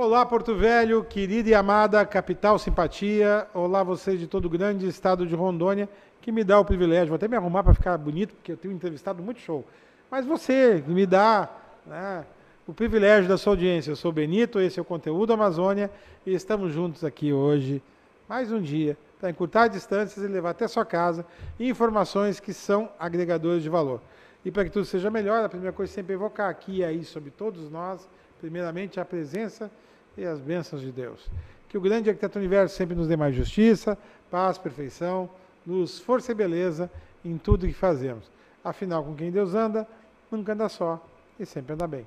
Olá, Porto Velho, querida e amada capital simpatia. Olá, vocês de todo o grande estado de Rondônia, que me dá o privilégio, vou até me arrumar para ficar bonito, porque eu tenho entrevistado muito show. Mas você me dá, né, o privilégio da sua audiência. Eu sou o Benito, esse é o Conteúdo Amazônia, e estamos juntos aqui hoje, mais um dia, para encurtar distâncias e levar até sua casa informações que são agregadores de valor. E para que tudo seja melhor, a primeira coisa é sempre evocar aqui e aí sobre todos nós, primeiramente, a presença e as bênçãos de Deus. Que o grande arquiteto do universo sempre nos dê mais justiça, paz, perfeição, luz, força e beleza em tudo que fazemos. Afinal, com quem Deus anda, nunca anda só e sempre anda bem.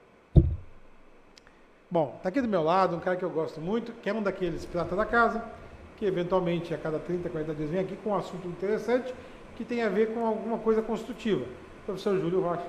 Bom, está aqui do meu lado um cara que eu gosto muito, que é um daqueles prata da casa, que eventualmente a cada 30, 40 dias vem aqui com um assunto interessante que tem a ver com alguma coisa construtiva. Professor Júlio Rocha.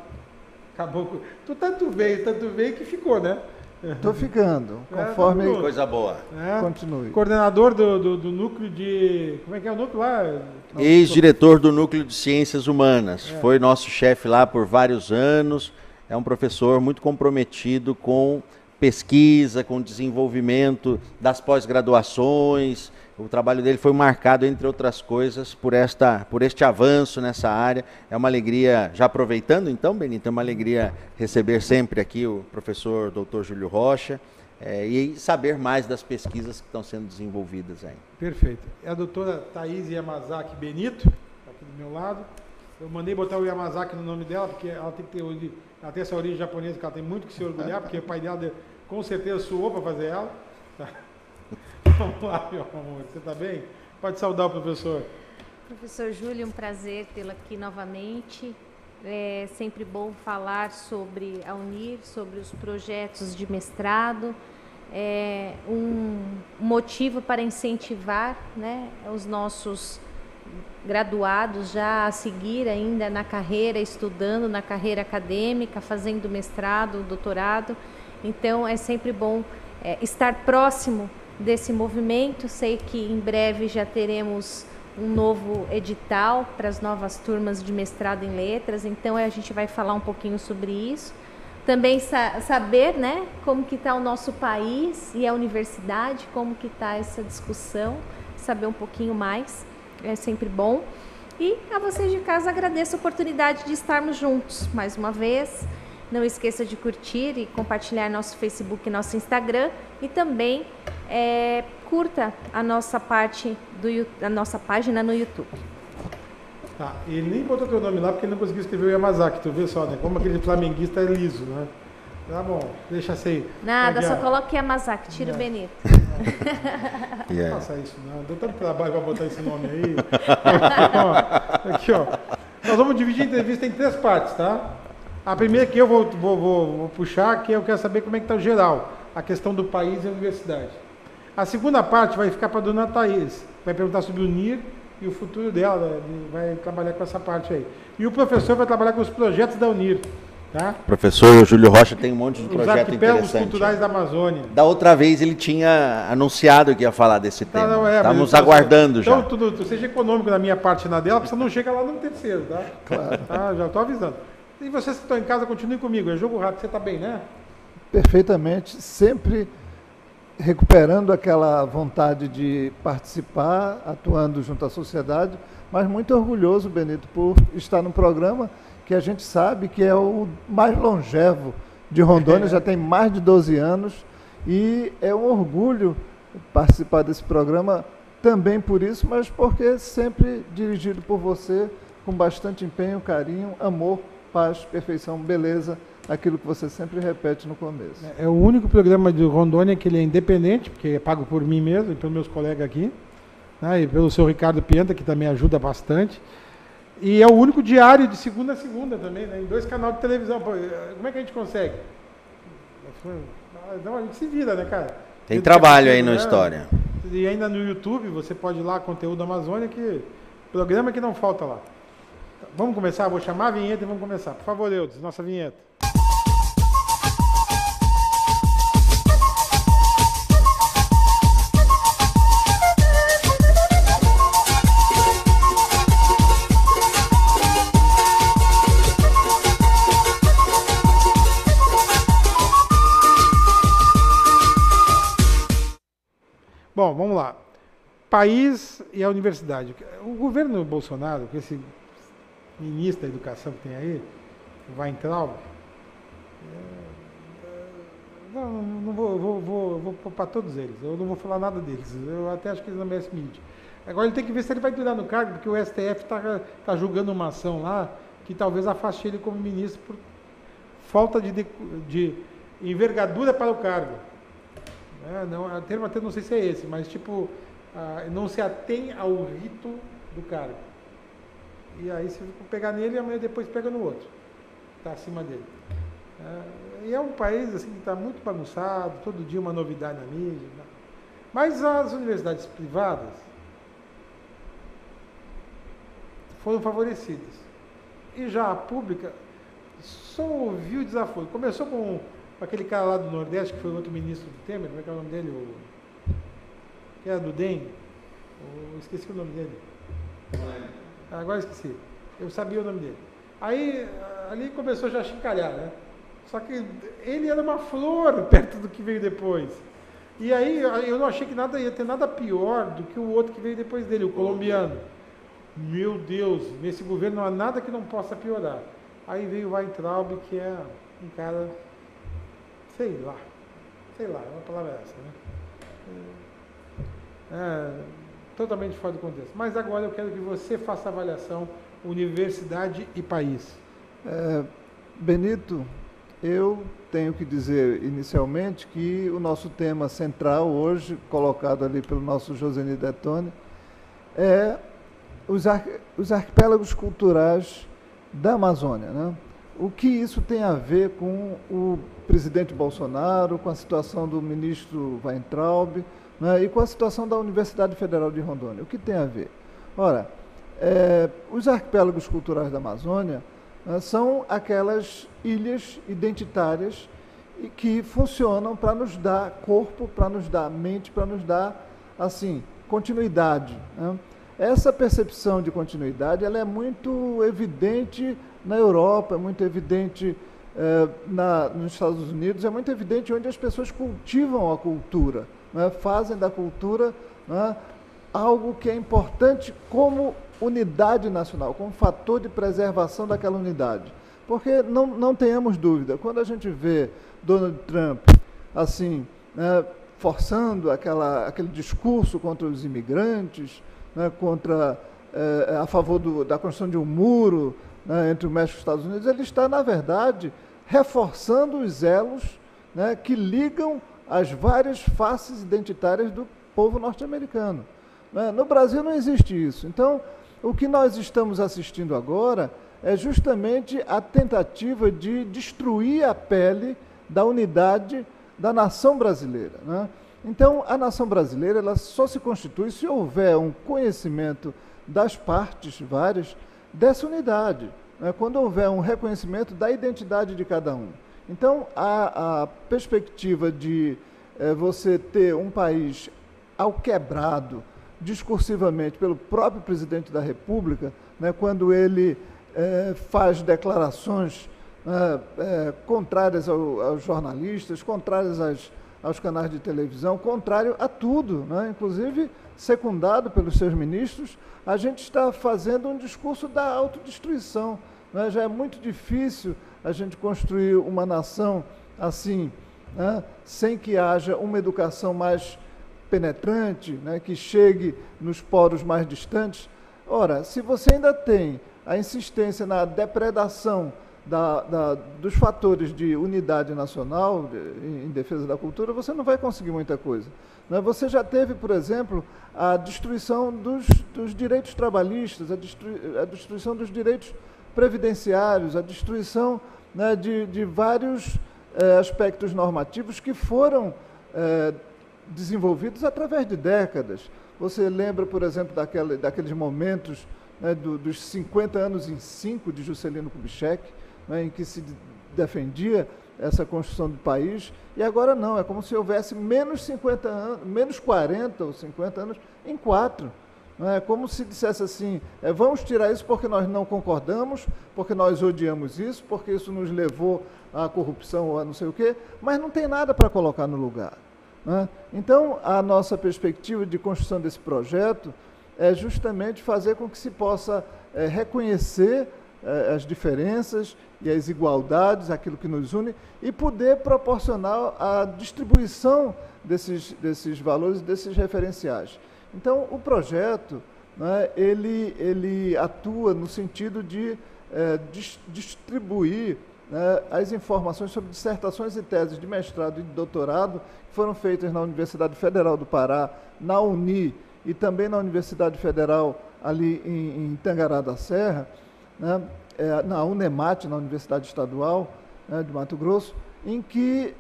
Acabou com... Tu tanto veio que ficou, né? Estou ficando, conforme... Coisa boa. Continue. Coordenador do núcleo de... Como é que é o núcleo lá? Ex-diretor do Núcleo de Ciências Humanas. Foi nosso chefe lá por vários anos. É um professor muito comprometido com pesquisa, com desenvolvimento das pós-graduações. O trabalho dele foi marcado, entre outras coisas, por este avanço nessa área. É uma alegria, já aproveitando então, Benito, é uma alegria receber sempre aqui o professor Dr. Júlio Rocha e saber mais das pesquisas que estão sendo desenvolvidas aí. Perfeito. É a doutora Thaís Yamazaki Benito, aqui do meu lado. Eu mandei botar o Yamazaki no nome dela, porque ela tem que ter, ela tem essa origem japonesa que ela tem muito que se orgulhar, porque o pai dela com certeza suou para fazer ela. Tá? Vamos lá, meu amor, você está bem? Pode saudar o professor. Professor Júlio, um prazer tê-lo aqui novamente. É sempre bom falar sobre a UNIR, sobre os projetos de mestrado. É um motivo para incentivar, né, os nossos graduados já a seguir ainda na carreira, estudando na carreira acadêmica, fazendo mestrado, doutorado. Então, é sempre bom estar próximo desse movimento. Sei que em breve já teremos um novo edital para as novas turmas de mestrado em letras, então a gente vai falar um pouquinho sobre isso. Também saber, né, como que está o nosso país e a universidade, como que está essa discussão, saber um pouquinho mais, é sempre bom. E a vocês de casa agradeço a oportunidade de estarmos juntos mais uma vez. Não esqueça de curtir e compartilhar nosso Facebook e nosso Instagram. E também curta a nossa a nossa página no YouTube. Tá, ele nem botou teu nome lá porque ele não conseguiu escrever o Yamazaki. Tu vê só, né? Como aquele flamenguista é liso, né? Tá bom, deixa assim. Nada, só coloque Yamazaki, tira o Benito. Não faça isso, não. Deu tanto trabalho para botar esse nome aí. Aqui, ó. Nós vamos dividir a entrevista em 3 partes, tá? A primeira que eu vou puxar, que eu quero saber como é que está o geral, a questão do país e a universidade. A segunda parte vai ficar para a dona Thaís, vai perguntar sobre o NIR e o futuro dela, vai trabalhar com essa parte aí. E o professor vai trabalhar com os projetos da UNIR. Tá? Professor Júlio Rocha tem um monte de projeto interessante. Os culturais da Amazônia. Da outra vez ele tinha anunciado que ia falar desse tema. Estamos aguardando já. Então, tu seja econômico na minha parte e na dela, porque você não chega lá no terceiro, tá? Claro. Tá? Já estou avisando. E vocês que estão em casa, continuem comigo. É jogo rápido, você está bem, né? Perfeitamente. Sempre recuperando aquela vontade de participar, atuando junto à sociedade, mas muito orgulhoso, Benito, por estar no programa que a gente sabe que é o mais longevo de Rondônia, já tem mais de 12 anos, e é um orgulho participar desse programa também por isso, mas porque sempre dirigido por você, com bastante empenho, carinho, amor, paz, perfeição, beleza, aquilo que você sempre repete no começo. É o único programa de Rondônia que ele é independente, porque é pago por mim mesmo e pelos meus colegas aqui, né, e pelo seu Ricardo Pienta, que também ajuda bastante. E é o único diário de segunda a segunda também, né, em 2 canais de televisão. Como é que a gente consegue? Não, a gente se vira, né, cara? Tem trabalho aí na história. E ainda no YouTube, você pode ir lá, Conteúdo Amazônia, que programa que não falta lá. Vamos começar? Vou chamar a vinheta e vamos começar. Por favor, Eudes, nossa vinheta. Bom, vamos lá. País e a universidade. O governo Bolsonaro, com esse ministro da educação que tem aí, o Weintraub, não vou para todos eles, eu não vou falar nada deles, eu até acho que eles não merecem mídia. Agora ele tem que ver se ele vai durar no cargo, porque o STF está julgando uma ação lá que talvez afaste ele como ministro por falta de envergadura para o cargo. O termo até não sei se é esse, mas tipo, não se atém ao rito do cargo. E aí se pegar nele, amanhã depois pega no outro. Está acima dele. E é um país assim, que está muito bagunçado, todo dia uma novidade na mídia. Né? Mas as universidades privadas foram favorecidas. E já a pública só ouviu desaforo. Começou com aquele cara lá do Nordeste, que foi o outro ministro do Temer, como é que é o nome dele? Que era do DEM. Esqueci o nome dele. Agora esqueci. Eu sabia o nome dele. Aí, ali começou já a chincalhar, né? Só que ele era uma flor perto do que veio depois. E aí eu não achei que ia ter nada pior do que o outro que veio depois dele, o colombiano. Meu Deus, nesse governo não há nada que não possa piorar. Aí veio o Weintraub, que é um cara, sei lá, uma palavra essa, né? Totalmente fora do contexto. Mas agora eu quero que você faça a avaliação universidade e país. Benito, eu tenho que dizer inicialmente que o nosso tema central hoje, colocado ali pelo nosso Joseni Detone, é os arquipélagos culturais da Amazônia, né? O que isso tem a ver com o presidente Bolsonaro, com a situação do ministro Weintraub, né, e com a situação da Universidade Federal de Rondônia? O que tem a ver? Ora, os arquipélagos culturais da Amazônia são aquelas ilhas identitárias e que funcionam para nos dar corpo, para nos dar mente, para nos dar, assim, continuidade, né? Essa percepção de continuidade ela é muito evidente na Europa, é muito evidente nos Estados Unidos, é muito evidente onde as pessoas cultivam a cultura, né? Fazem da cultura, né, algo que é importante como unidade nacional, como fator de preservação daquela unidade. Porque não tenhamos dúvida, quando a gente vê Donald Trump assim, né, forçando aquele discurso contra os imigrantes, né, a favor da construção de um muro, né, entre o México e os Estados Unidos, ele está, na verdade, reforçando os elos, né, que ligam as várias faces identitárias do povo norte-americano. Né? No Brasil não existe isso. Então, o que nós estamos assistindo agora é justamente a tentativa de destruir a pele da unidade da nação brasileira, né? Então, a nação brasileira ela só se constitui se houver um conhecimento das partes várias dessa unidade, né? Quando houver um reconhecimento da identidade de cada um. Então, a perspectiva de você ter um país alquebrado discursivamente pelo próprio presidente da República, né, quando ele faz declarações contrárias aos jornalistas, contrárias aos canais de televisão, contrário a tudo, né? Inclusive secundado pelos seus ministros, a gente está fazendo um discurso da autodestruição, né? Já é muito difícil a gente construir uma nação assim, né, sem que haja uma educação mais penetrante, né, que chegue nos poros mais distantes. Ora, se você ainda tem a insistência na depredação dos fatores de unidade nacional em defesa da cultura, você não vai conseguir muita coisa. Você já teve, por exemplo, a destruição dos direitos trabalhistas, a destruição dos direitos previdenciários, a destruição, né, de vários aspectos normativos que foram desenvolvidos através de décadas. Você lembra, por exemplo, daqueles momentos, né, dos 50 anos em 5 de Juscelino Kubitschek, né, em que se defendia essa construção do país, e agora não, é como se houvesse menos 50 anos, menos 40 ou 50 anos em 4. É como se dissesse assim, vamos tirar isso porque nós não concordamos, porque nós odiamos isso, porque isso nos levou à corrupção ou a não sei o quê, mas não tem nada para colocar no lugar. né? Então, a nossa perspectiva de construção desse projeto é justamente fazer com que se possa reconhecer as diferenças e as igualdades, aquilo que nos une, e poder proporcionar a distribuição desses valores, desses referenciais. Então, o projeto, né, ele atua no sentido de distribuir, né, as informações sobre dissertações e teses de mestrado e de doutorado que foram feitas na Universidade Federal do Pará, na UNI e também na Universidade Federal ali em Tangará da Serra, né, na UNEMAT, na Universidade Estadual, né, de Mato Grosso, em que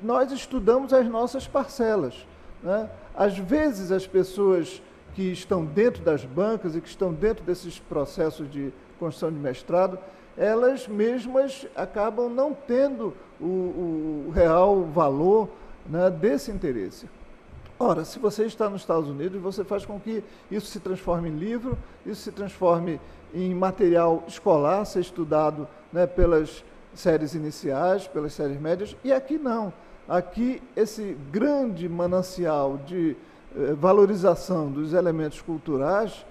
nós estudamos as nossas parcelas, né? Às vezes as pessoas que estão dentro das bancas e que estão dentro desses processos de construção de mestrado, elas mesmas acabam não tendo o real valor, né, desse interesse. Ora, se você está nos Estados Unidos, você faz com que isso se transforme em livro, isso se transforme em material escolar, ser estudado, né, pelas séries iniciais, pelas séries médias, e aqui não. Aqui, esse grande manancial de valorização dos elementos culturais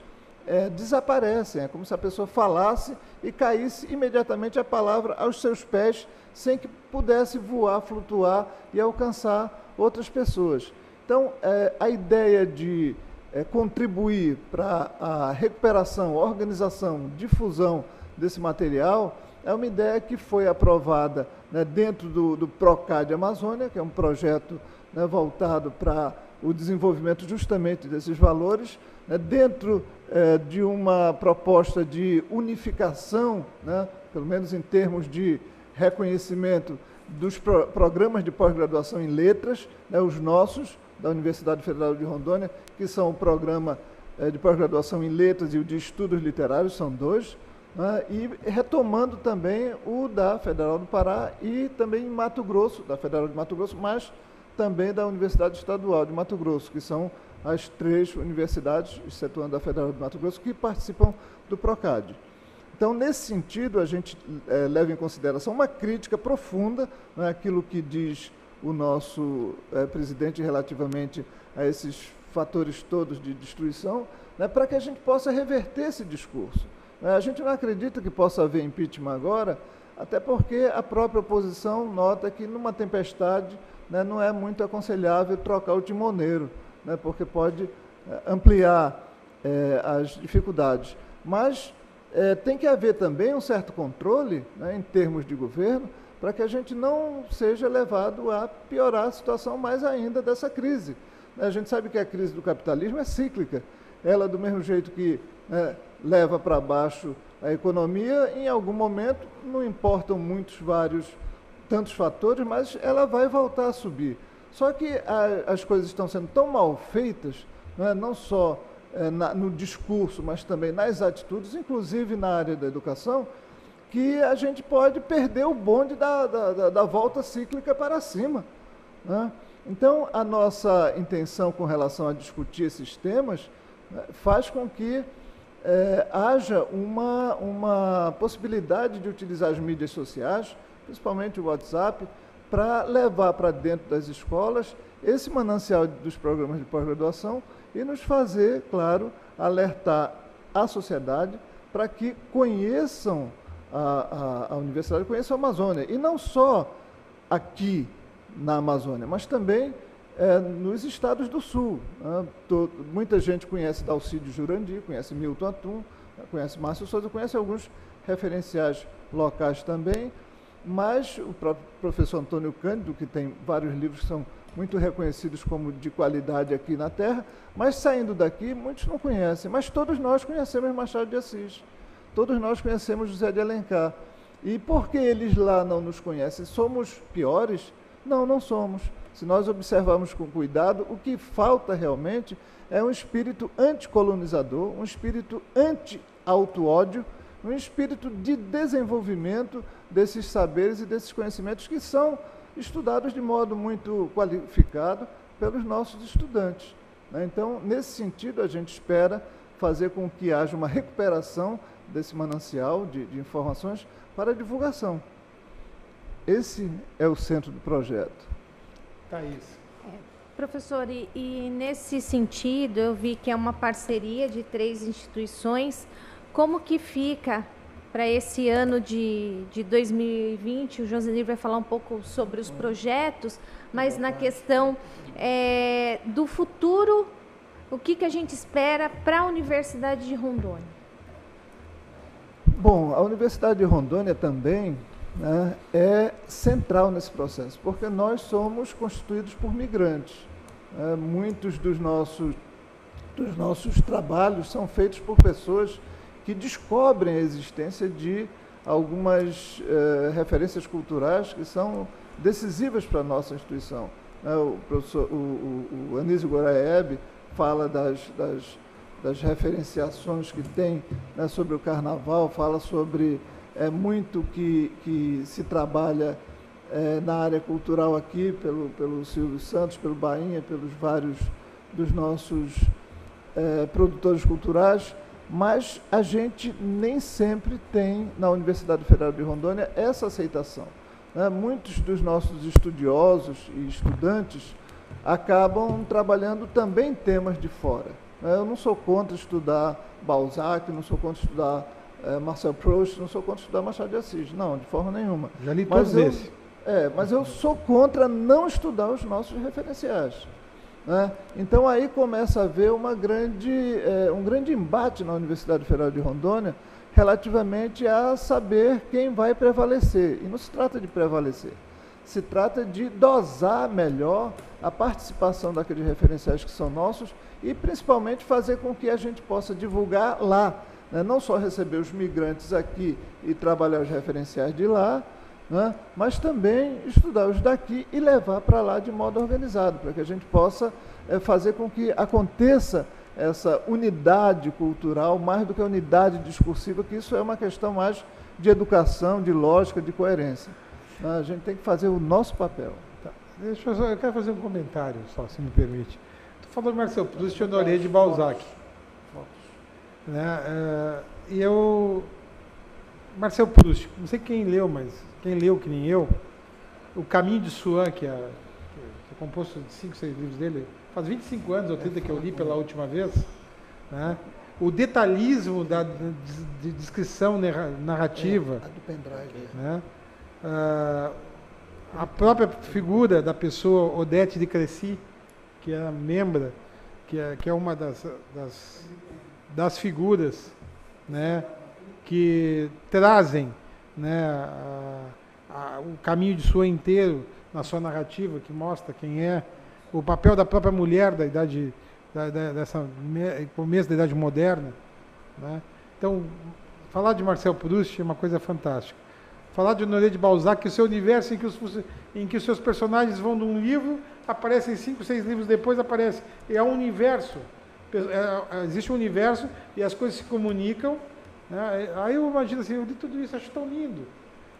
desaparecem. É como se a pessoa falasse e caísse imediatamente a palavra aos seus pés, sem que pudesse voar, flutuar e alcançar outras pessoas. Então, a ideia de contribuir para a recuperação, organização, difusão desse material é uma ideia que foi aprovada, né, dentro do PROCAD Amazônia, que é um projeto, né, voltado para o desenvolvimento justamente desses valores, né, dentro de uma proposta de unificação, né, pelo menos em termos de reconhecimento dos programas de pós-graduação em letras, né, os nossos, da Universidade Federal de Rondônia, que são o programa de pós-graduação em letras e o de estudos literários, são dois, né, e retomando também o da Federal do Pará e também em Mato Grosso, da Federal de Mato Grosso, mas também da Universidade Estadual de Mato Grosso, que são as 3 universidades, excetuando a Federal de Mato Grosso, que participam do PROCAD. Então, nesse sentido, a gente leva em consideração uma crítica profunda, né, aquilo que diz o nosso presidente relativamente a esses fatores todos de destruição, né, para que a gente possa reverter esse discurso. A gente não acredita que possa haver impeachment agora, até porque a própria oposição nota que numa tempestade, né, não é muito aconselhável trocar o timoneiro, né, porque pode ampliar as dificuldades. Mas tem que haver também um certo controle, né, em termos de governo, para que a gente não seja levado a piorar a situação mais ainda dessa crise. A gente sabe que a crise do capitalismo é cíclica. Ela, do mesmo jeito que leva para baixo a economia, em algum momento, não importam tantos fatores, mas ela vai voltar a subir. Só que as coisas estão sendo tão mal feitas, né, não só no discurso, mas também nas atitudes, inclusive na área da educação, que a gente pode perder o bonde da volta cíclica para cima, né? Então, a nossa intenção com relação a discutir esses temas, né, faz com que haja uma possibilidade de utilizar as mídias sociais, principalmente o WhatsApp, para levar para dentro das escolas esse manancial dos programas de pós-graduação e nos fazer, claro, alertar a sociedade para que conheçam a universidade, conheçam a Amazônia. E não só aqui na Amazônia, mas também nos estados do Sul. Né? Muita gente conhece Dalcídio Jurandir, conhece Milton Atum, conhece Márcio Souza, conhece alguns referenciais locais também, mas o próprio professor Antônio Cândido, que tem vários livros que são muito reconhecidos como de qualidade aqui na Terra, mas saindo daqui, muitos não conhecem, mas todos nós conhecemos Machado de Assis, todos nós conhecemos José de Alencar. E por que eles lá não nos conhecem? Somos piores? Não, não somos. Se nós observarmos com cuidado, o que falta realmente é um espírito anticolonizador, um espírito anti-auto-ódio, um espírito de desenvolvimento desses saberes e desses conhecimentos que são estudados de modo muito qualificado pelos nossos estudantes. Então, nesse sentido, a gente espera fazer com que haja uma recuperação desse manancial de informações para a divulgação. Esse é o centro do projeto. Thaís. Professor, e nesse sentido, eu vi que é uma parceria de 3 instituições. Como que fica para esse ano de 2020? O Josenir vai falar um pouco sobre os projetos, mas na questão do futuro, o que a gente espera para a Universidade de Rondônia? Bom, a Universidade de Rondônia também, né, é central nesse processo, porque nós somos constituídos por migrantes. Muitos dos nossos trabalhos são feitos por pessoas que descobrem a existência de algumas referências culturais que são decisivas para a nossa instituição. O professor o Anísio Goraeb fala das referenciações que tem, né, sobre o carnaval, fala sobre muito que se trabalha na área cultural aqui, pelo Silvio Santos, pelo Bainha, pelos vários dos nossos produtores culturais, mas a gente nem sempre tem, na Universidade Federal de Rondônia, essa aceitação. Muitos dos nossos estudiosos e estudantes acabam trabalhando também temas de fora. Eu não sou contra estudar Balzac, não sou contra estudar Marcel Proust, não sou contra estudar Machado de Assis, não, de forma nenhuma. Já li todos esses. Mas eu sou contra não estudar os nossos referenciais. Né? Então aí começa a haver um grande embate na Universidade Federal de Rondônia relativamente a saber quem vai prevalecer. E não se trata de prevalecer, se trata de dosar melhor a participação daqueles referenciais que são nossos e principalmente fazer com que a gente possa divulgar lá, né? Não só receber os migrantes aqui e trabalhar os referenciais de lá, né? Mas também estudar os daqui e levar para lá de modo organizado, para que a gente possa fazer com que aconteça essa unidade cultural, mais do que a unidade discursiva, que isso é uma questão mais de educação, de lógica, de coerência. A gente tem que fazer o nosso papel. Tá. Eu quero fazer um comentário, só, se me permite. Tu falou de Marcel Proust e Honoré de Balzac. Né? Marcel Proust, não sei quem leu, mas quem leu que nem eu, O Caminho de Swan, que é composto de 5, 6 livros dele, faz 25 anos ou 30 que eu li pela última vez, né? O detalhismo de descrição narrativa, A do pendrive, né? A própria figura da pessoa Odete de Crécy, que é membra, que é uma das figuras, né, que trazem, né, o caminho de Swan inteiro na sua narrativa, que mostra quem é, o papel da própria mulher da idade, dessa começo da idade moderna, né? Então, falar de Marcel Proust é uma coisa fantástica. Falar de Honoré de Balzac, que o seu universo em que os seus personagens vão de um livro, aparecem 5, 6 livros depois, aparece. É um universo. Existe um universo e as coisas se comunicam. Né? Aí eu imagino assim, eu li tudo isso, acho tão lindo.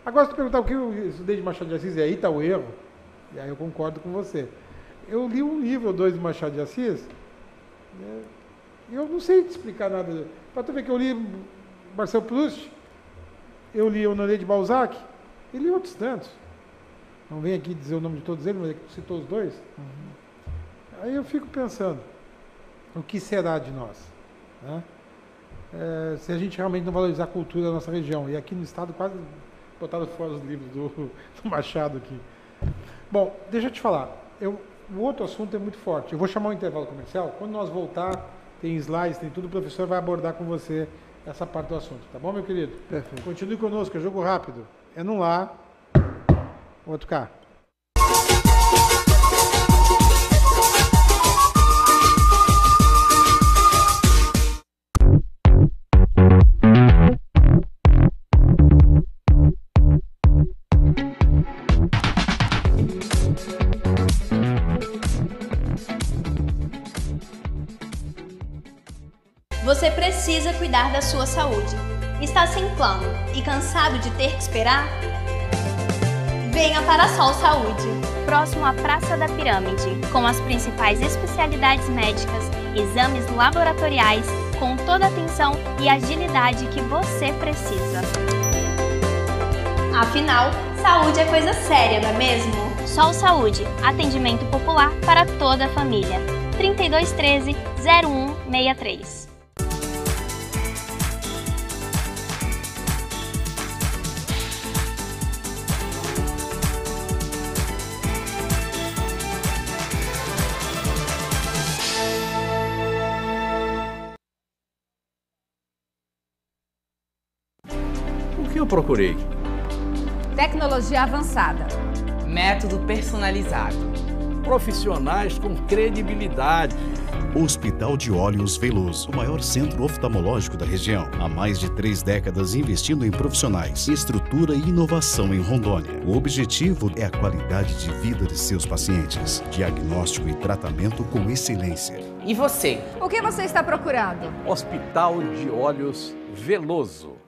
Agora, se tu perguntar o que eu estudei de Machado de Assis, e aí está o erro, e aí eu concordo com você. Eu li um livro ou 2 de Machado de Assis, né? Eu não sei te explicar nada. Para tu ver que eu li Marcel Proust, eu li Honoré de Balzac, e li outros tantos. Não venho aqui dizer o nome de todos eles, mas tu citou os 2. Aí eu fico pensando, o que será de nós? Né? Se a gente realmente não valorizar a cultura da nossa região. E aqui no estado quase botaram fora os livros do Machado aqui. Bom, deixa eu te falar. O outro assunto é muito forte. Eu vou chamar um intervalo comercial. Quando nós voltar, tem slides, tem tudo, o professor vai abordar com você essa parte do assunto. Tá bom, meu querido? Perfeito. Continue conosco, é jogo rápido. É num lá, outro cá. Você precisa cuidar da sua saúde. Está sem plano e cansado de ter que esperar? Venha para a Sol Saúde, próximo à Praça da Pirâmide, com as principais especialidades médicas, exames laboratoriais, com toda a atenção e agilidade que você precisa. Afinal, saúde é coisa séria, não é mesmo? Sol Saúde, atendimento popular para toda a família. 3213-0163. O que eu procurei? Tecnologia avançada. Método personalizado. Profissionais com credibilidade. Hospital de Olhos Veloso, o maior centro oftalmológico da região. Há mais de 3 décadas investindo em profissionais, estrutura e inovação em Rondônia. O objetivo é a qualidade de vida de seus pacientes. Diagnóstico e tratamento com excelência. E você? O que você está procurando? Hospital de Olhos Veloso.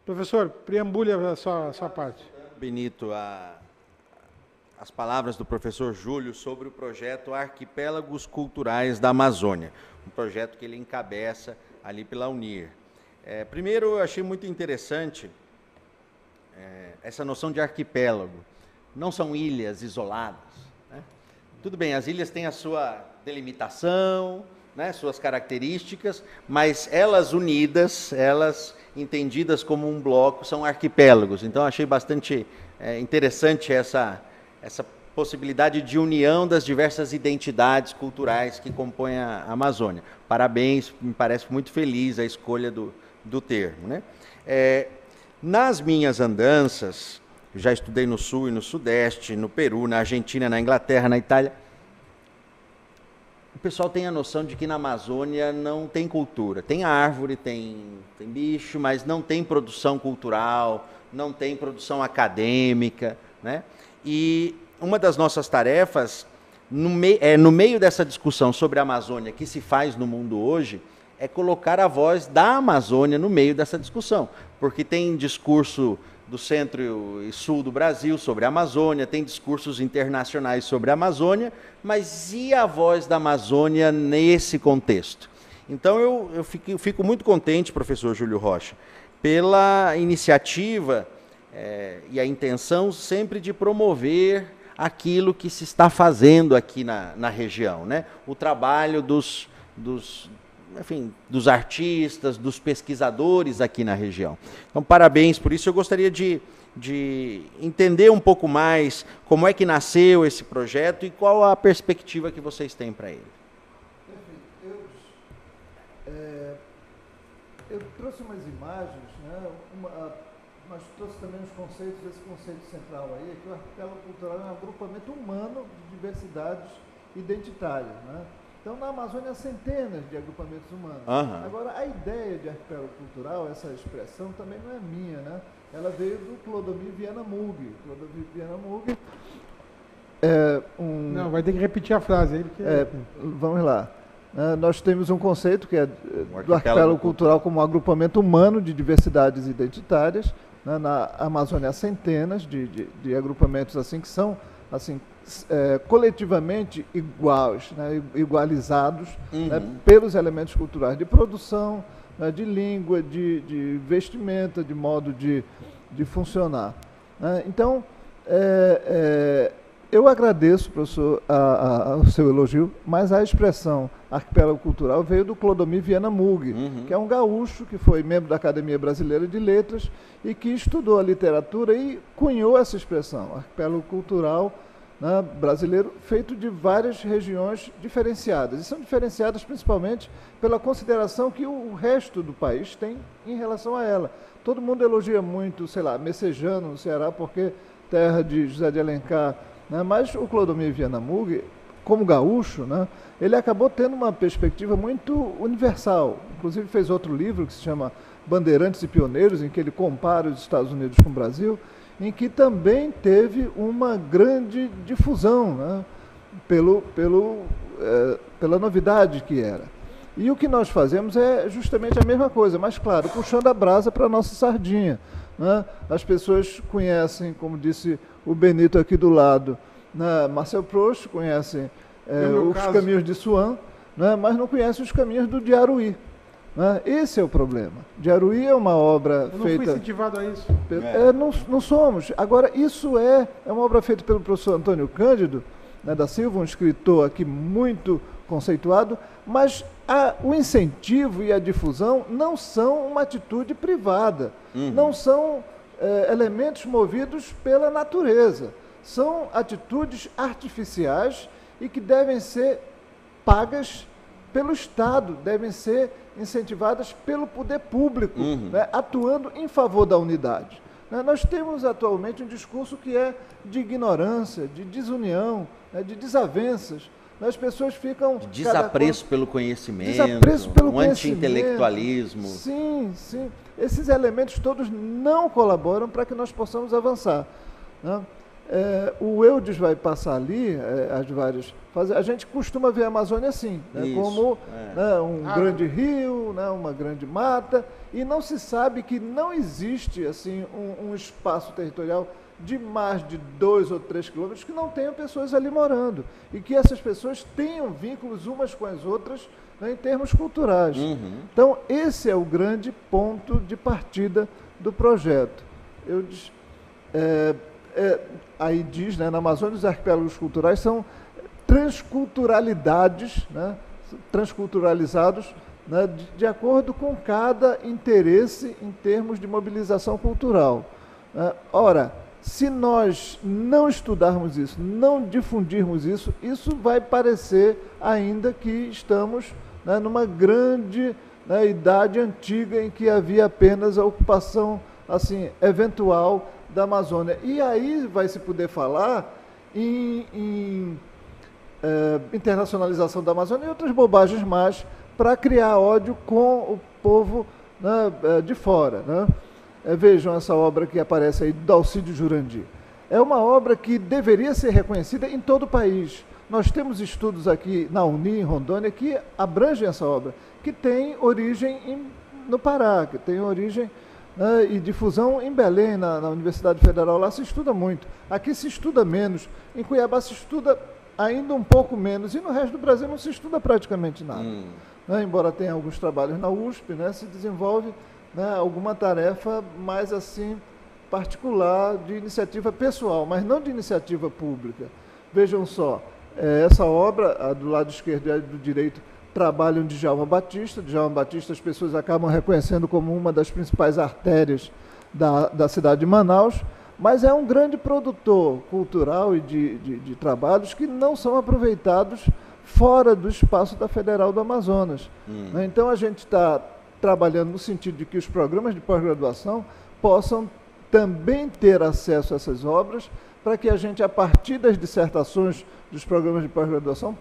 Professor, preambule a sua parte. Benito, as palavras do professor Júlio sobre o projeto Arquipélagos Culturais da Amazônia, um projeto que ele encabeça ali pela UNIR. Primeiro, eu achei muito interessante essa noção de arquipélago. Não são ilhas isoladas, né? Tudo bem, as ilhas têm a sua delimitação, né, suas características, mas elas unidas, elas entendidas como um bloco, são arquipélagos. Então, achei bastante interessante essa possibilidade de união das diversas identidades culturais que compõem a Amazônia. Parabéns, me parece muito feliz a escolha do termo, né? Nas minhas andanças, já estudei no Sul e no Sudeste, no Peru, na Argentina, na Inglaterra, na Itália. O pessoal tem a noção de que na Amazônia não tem cultura. Tem árvore, tem bicho, mas não tem produção cultural, não tem produção acadêmica, né? E uma das nossas tarefas, no meio dessa discussão sobre a Amazônia que se faz no mundo hoje, é colocar a voz da Amazônia no meio dessa discussão. Porque tem discurso do centro e sul do Brasil sobre a Amazônia, tem discursos internacionais sobre a Amazônia, mas e a voz da Amazônia nesse contexto? Então eu fico muito contente, professor Júlio Rocha, pela iniciativa e a intenção sempre de promover aquilo que se está fazendo aqui na região, né? O trabalho dos artistas, dos pesquisadores aqui na região. Então, parabéns por isso. Eu gostaria de entender um pouco mais como é que nasceu esse projeto e qual a perspectiva que vocês têm para ele. Eu trouxe umas imagens, né? Nós trouxemos também os conceitos, esse conceito central aí, que o arquipélago cultural é um agrupamento humano de diversidades identitárias, né? Então, na Amazônia, há centenas de agrupamentos humanos. Uhum. Agora, a ideia de arquipélago cultural, essa expressão, também não é minha, né? Ela veio do Clodomir Viana Mug. Clodomir Viana Mug Não, vai ter que repetir a frase aí, porque... vamos lá. Nós temos um conceito que é do arquipélago cultural como um agrupamento humano de diversidades identitárias. Né? Na Amazônia, há centenas de agrupamentos assim que são assim, coletivamente iguais, né, igualizados, né, pelos elementos culturais de produção, né, de língua, de vestimenta, de modo de funcionar. Né. Então, eu agradeço, professor, o seu elogio, mas a expressão arquipélago cultural veio do Clodomir Viana Mug, que é um gaúcho que foi membro da Academia Brasileira de Letras e que estudou a literatura e cunhou essa expressão, arquipélago cultural, né, brasileiro, feito de várias regiões diferenciadas. E são diferenciadas principalmente pela consideração que o resto do país tem em relação a ela. Todo mundo elogia muito, sei lá, Messejano, no Ceará, porque terra de José de Alencar, né, mas o Clodomir Viana Mug como gaúcho, né, ele acabou tendo uma perspectiva muito universal. Inclusive fez outro livro que se chama Bandeirantes e Pioneiros, em que ele compara os Estados Unidos com o Brasil, em que também teve uma grande difusão, né, pela novidade que era. E o que nós fazemos é justamente a mesma coisa, mas claro, puxando a brasa para a nossa sardinha, né? As pessoas conhecem, como disse o Benito aqui do lado, né, Marcel Proust, conhecem os caminhos de Swan, né, mas não conhecem os caminhos do Diaruí. Né? Esse é o problema. Diaruí é uma obra feita... Eu não fui incentivado a isso. Não somos. Agora, isso é uma obra feita pelo professor Antônio Cândido, né, da Silva, um escritor aqui muito conceituado, mas o incentivo e a difusão não são uma atitude privada, não são elementos movidos pela natureza, são atitudes artificiais e que devem ser pagas pelo Estado, devem ser incentivadas pelo poder público, né, atuando em favor da unidade. Nós temos atualmente um discurso que é de ignorância, de desunião, né, de desavenças. As pessoas ficam... De desapreço pelo conhecimento, anti-intelectualismo. Sim, sim. Esses elementos todos não colaboram para que nós possamos avançar. Né? O Eudes vai passar ali, as várias... A gente costuma ver a Amazônia assim, né, como né, um grande rio, né, uma grande mata, e não se sabe que não existe assim, um espaço territorial de mais de 2 ou 3 quilômetros que não tenham pessoas ali morando e que essas pessoas tenham vínculos umas com as outras, né, em termos culturais. Então, esse é o grande ponto de partida do projeto. Aí diz, né, na Amazônia, os arquipélagos culturais são transculturalidades, né, transculturalizados, né, de acordo com cada interesse em termos de mobilização cultural. Ora, se nós não estudarmos isso, não difundirmos isso, isso vai parecer ainda que estamos, né, numa grande, né, idade antiga em que havia apenas a ocupação assim, eventual da Amazônia. E aí vai se poder falar em internacionalização da Amazônia e outras bobagens mais para criar ódio com o povo, né, de fora, né? Vejam essa obra que aparece aí, do Dalcídio Jurandir. É uma obra que deveria ser reconhecida em todo o país. Nós temos estudos aqui na Uni, em Rondônia, que abrangem essa obra, que tem origem no Pará, que tem origem, né, e difusão em Belém, na Universidade Federal. Lá se estuda muito. Aqui se estuda menos. Em Cuiabá se estuda ainda um pouco menos. E no resto do Brasil não se estuda praticamente nada. Né, embora tenha alguns trabalhos na USP, né, se desenvolve, né, alguma tarefa mais assim particular de iniciativa pessoal, mas não de iniciativa pública. Vejam só, essa obra, do lado esquerdo e a do direito, trabalham de Djalma Batista. Djalma Batista as pessoas acabam reconhecendo como uma das principais artérias da cidade de Manaus, mas é um grande produtor cultural e de trabalhos que não são aproveitados fora do espaço da Federal do Amazonas. Então a gente está trabalhando no sentido de que os programas de pós-graduação possam também ter acesso a essas obras, para que a gente, a partir das dissertações dos programas de pós-graduação,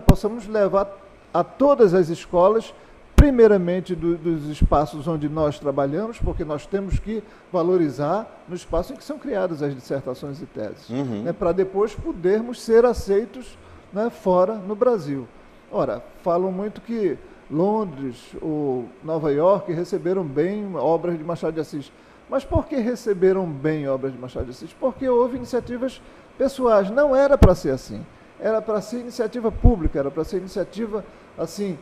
possamos levar a todas as escolas, primeiramente dos espaços onde nós trabalhamos, porque nós temos que valorizar no espaço em que são criadas as dissertações e teses, né, para depois podermos ser aceitos, né, fora no Brasil. Ora, falam muito que Londres ou Nova York receberam bem obras de Machado de Assis. Mas por que receberam bem obras de Machado de Assis? Porque houve iniciativas pessoais. Não era para ser assim. Era para ser iniciativa pública, era para ser iniciativa assim,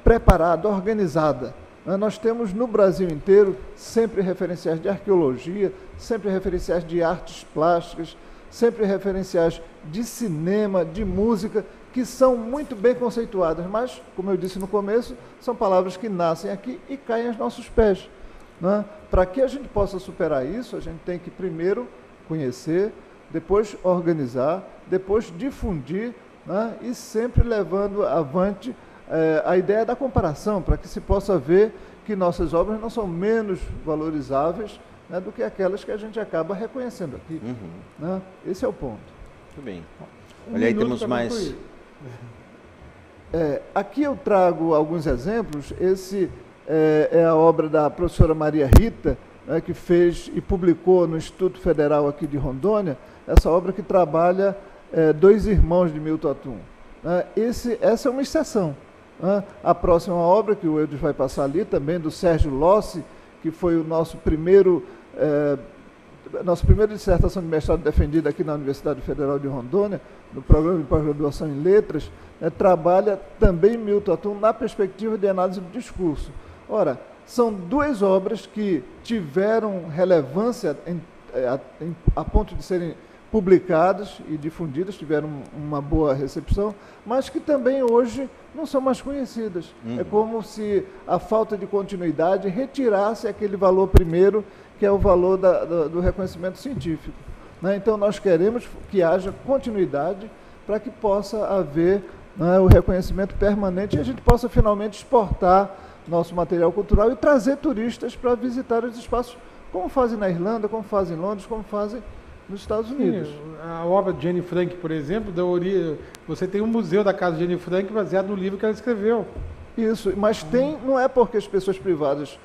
preparada, organizada. Nós temos no Brasil inteiro sempre referenciais de arqueologia, sempre referenciais de artes plásticas, sempre referenciais de cinema, de música, que são muito bem conceituadas, mas, como eu disse no começo, são palavras que nascem aqui e caem aos nossos pés. Né? Para que a gente possa superar isso, a gente tem que primeiro conhecer, depois organizar, depois difundir, né? E sempre levando avante a ideia da comparação, para que se possa ver que nossas obras não são menos valorizáveis, né, do que aquelas que a gente acaba reconhecendo aqui. Né? Esse é o ponto. Muito bem. Olha aí, temos mais... Aqui eu trago alguns exemplos. Esse é a obra da professora Maria Rita, né, que fez e publicou no Instituto Federal aqui de Rondônia, essa obra que trabalha Dois Irmãos de Milton Atum. Essa é uma exceção. A próxima obra, que o Eudes vai passar ali, também do Sérgio Lossi, que foi nossa primeira dissertação de mestrado defendida aqui na Universidade Federal de Rondônia, no programa de pós-graduação em Letras, trabalha também Milton Atum na perspectiva de análise do discurso. Ora, são duas obras que tiveram relevância a ponto de serem publicadas e difundidas, tiveram uma boa recepção, mas que também hoje não são mais conhecidas. É como se a falta de continuidade retirasse aquele valor primeiro, que é o valor do reconhecimento científico. Então, nós queremos que haja continuidade para que possa haver o reconhecimento permanente e a gente possa finalmente exportar nosso material cultural e trazer turistas para visitar os espaços, como fazem na Irlanda, como fazem em Londres, como fazem nos Estados Unidos. Sim, a obra de Jane Frank, por exemplo, você tem um museu da casa de Jane Frank baseado no livro que ela escreveu. Isso, mas não é porque as pessoas privadas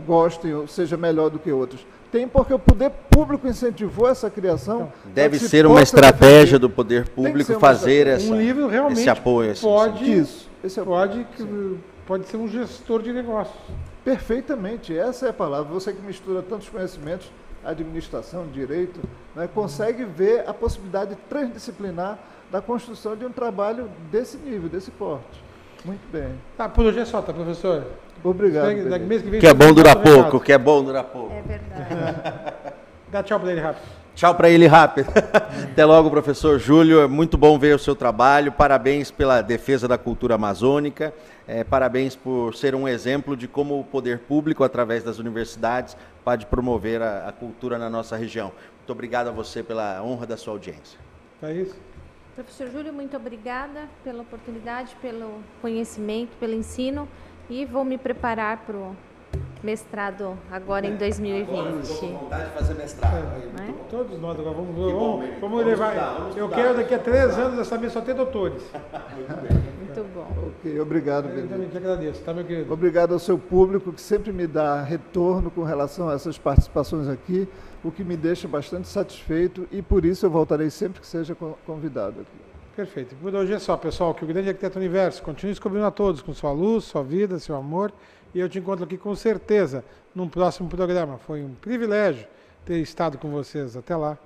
gostem ou seja melhor do que outras. Tem porque o poder público incentivou essa criação. Deve ser uma estratégia do poder público fazer um livro realmente esse apoio. Pode ser um gestor de negócios. Perfeitamente, essa é a palavra. Você que mistura tantos conhecimentos, administração, direito, consegue ver a possibilidade transdisciplinar da construção de um trabalho desse nível, desse porte. Muito bem. Por hoje é só, professor? Obrigado. Que é bom durar pouco, que é bom durar pouco. É verdade. Dá tchau para ele rápido. Tchau para ele rápido. Até logo, professor Júlio. É muito bom ver o seu trabalho. Parabéns pela defesa da cultura amazônica. Parabéns por ser um exemplo de como o poder público, através das universidades, pode promover a cultura na nossa região. Muito obrigado a você pela honra da sua audiência. É isso. Professor Júlio, muito obrigada pela oportunidade, pelo conhecimento, pelo ensino e vou me preparar para o mestrado agora em 2020. Agora estou com vontade de fazer mestrado. Todos nós agora vamos levar. Eu quero daqui a 3 anos essa mesa só ter doutores. Muito bom. Ok, obrigado. Eu também te agradeço, tá, meu querido? Obrigado ao seu público que sempre me dá retorno com relação a essas participações aqui, o que me deixa bastante satisfeito e por isso eu voltarei sempre que seja convidado aqui. Perfeito. Por hoje é só, pessoal, que o grande arquiteto universo continue descobrindo a todos com sua luz, sua vida, seu amor. E eu te encontro aqui com certeza num próximo programa. Foi um privilégio ter estado com vocês. Até lá.